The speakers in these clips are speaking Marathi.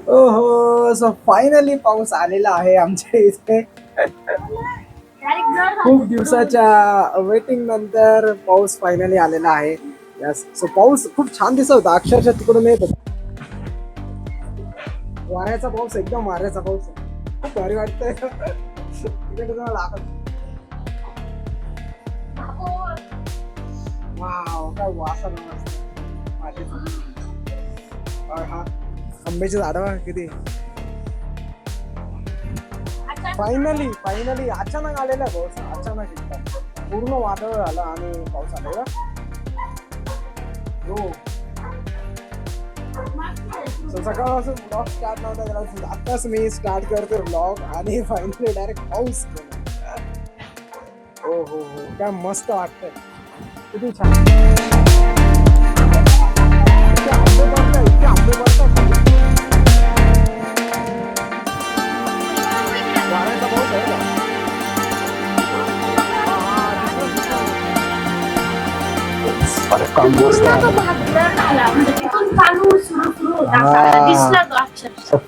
ओहो, सो फायनली पाऊस आलेला आहे आमच्या इथे. खूप दिवसाच्या वेटिंग नंतर पाऊस फायनली आलेला आहे. यस, सो पाऊस खूप छान दिसत होता, अक्षरशः तिकडून येत होता. वाऱ्याचा पाऊस, एकदम वाऱ्याचा पाऊस, खूप भारी वाटतंय. तिकडे तुम्हाला वाव, काय वास आला मस्त. हा आंब्याची झाडं बघा किती. फायनली फायनली अचानक आलेला पाऊस, अचानक एकदम पूर्ण वादळ झालं आणि पाऊस आलेला. हो, सकाळपासून ब्लॉग स्टार्ट नव्हता केला, आताच मी स्टार्ट करतो ब्लॉग आणि फायनली डायरेक्ट पाऊस. हो हो हो, काय मस्त वाटतंय, किती छान. इतके आंबे पडतात, इतके आंबे पडतात. वाऱ्याचा पाऊस आहे का?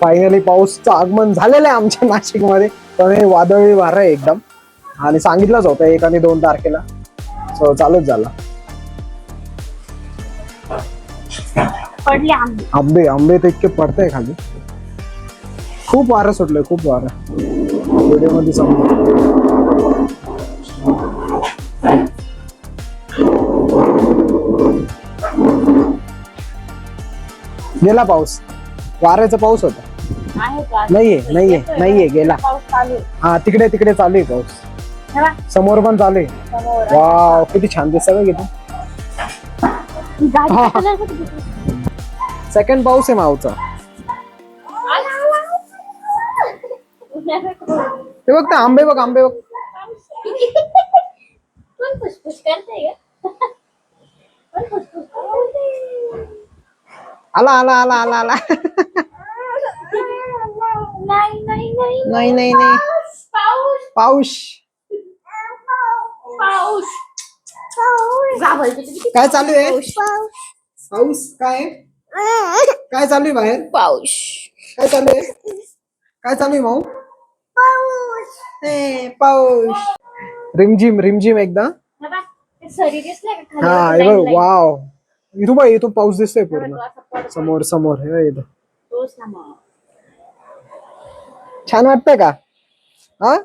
फायनली पाऊसचं आगमन झालेलं आहे आमच्या नाशिक मध्ये. पण हे वादळी वारा आहे एकदम, आणि सांगितलंच होतं 1 आणि 2 तारखेला, सो चालूच झाला. आंबे आंबे तर इतके पडताय खाली, खूप वारं सुटलंय, खूप वारं. व्हिडिओ मध्ये समजा. गेला पाऊस, वाऱ्याचा पाऊस होता. नाहीये नाहीये नाहीये, गेला. हा, तिकडे तिकडे चालू आहे पाऊस, समोर पण चालू आहे. वाव, किती छान दिसत आहे किती. सेकंड पाऊस आहे मावचा. ते बघ, आंबे बघ, आंबे बघ. आला आला आला आला आला. नाही नाही नाही, पाऊस. काय चालू आहे? पाऊस काय काय चालू आहे बाहेर? पाऊस काय चालू आहे? काय चालू आहे भाऊ? पाऊस. रिमझिम रिमझिम एकदा. हा, हे बघ, वाव, इथून बघ, इथून पाऊस दिसतोय पूर्ण समोर समोर. हे छान वाटतंय का? हा,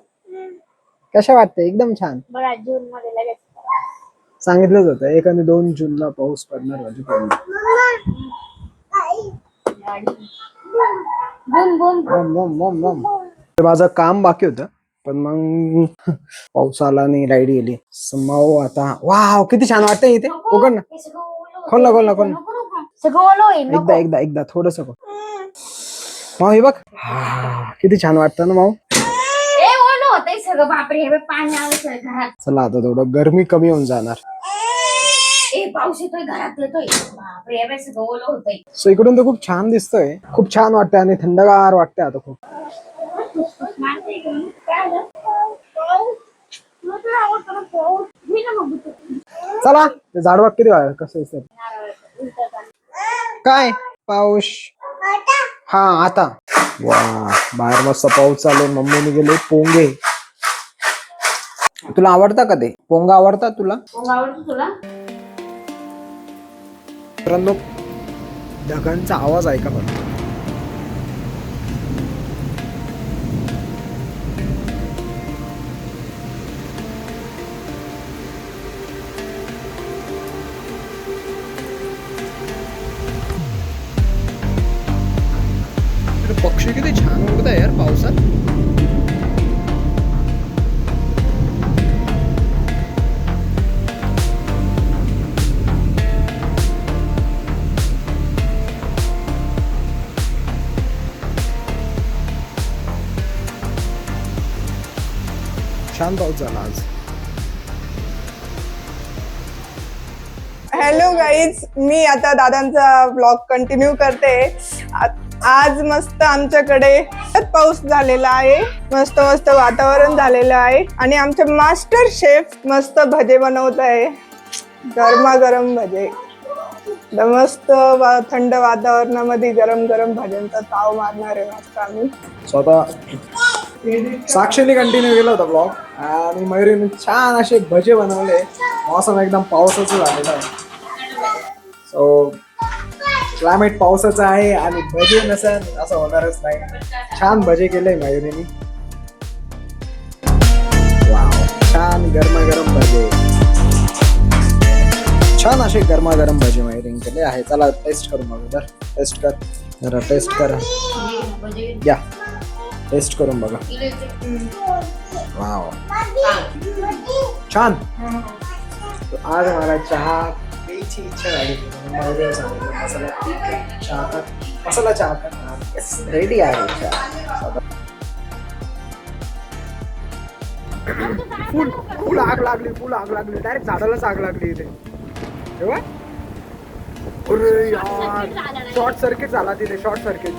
कशा वाटतंय? एकदम छान. जून मध्ये सांगितलंच होतं 1 आणि 2 जूनला पाऊस पडणार. माझं काम बाकी होतं, पण मग पाऊस आला आणि लाईट गेली. माऊ आता, वाव, किती छान वाटतंय इथे. उघड ना, खोल ना, खोल ना, खोल ना. एकदा एकदा एकदा थोडस माऊ, हे बघ, किती छान वाटतं ना माऊ. चला, आता थोडं गरमी कमी होऊन जाणार. पाऊस येतोय, घरात येतोय, सो इकडून तर खूप छान दिसतोय, खूप छान वाटतंय आणि थंडगार वाटतंय आता खूप. चला, ते झाड बघ किती कसं दिसत. काय पाऊस? हा, आता वा, बाहेर मस्त पाऊस चालू. मम्मीने गेले पोंगे. तुला आवडतं का ते पोंगा? आवडतात तुला? मित्रांनो, ढगांचा आवाज ऐका बरं. पक्षी किती छान उडताय यार पावसात. छान पाऊस झाला आज. हॅलो गाईज, मी आता दादांचा ब्लॉग कंटिन्यू करते. आज मस्त आमच्याकडे पाऊस झालेला आहे, मस्त मस्त वातावरण झालेलं आहे आणि आमचे मास्टर शेफ मस्त भजे बनवत आहे, गरमागरम भजे. तर मस्त थंड वातावरणामध्ये गरम गरम भाज्यांचा ताव मारणार आहे मस्त आम्ही. स्वतः साक्षीने कंटिन्यू केला होता ब्लॉग आणि मयुरीने छान असे भजे बनवले. मौसम एकदम पावसाचं झालेलं आहे. सो क्लायमेट पावसाचं आहे आणि भजे नसेल असं होणारच नाही. छान भजे केले मयुरीने. वाव, छान गरमागरम भजे. छान असे गरमागरम भजे मयुरीने केले आहे. चला टेस्ट करू बघू. तर टेस्ट कर जरा, टेस्ट कर या, टेस्ट करून बघा. वाव, छान. आज मला चहा प्यायची इच्छा झाली. मयुरीने सांगितलं मसाला चहा कर. रेडी आहे चहा. फुल आग लागली, डायरेक्ट झाडालाच आग लागली इथे. तेव्हा अरे यार, शॉर्ट सर्किट झाला तिथे, शॉर्ट सर्किट.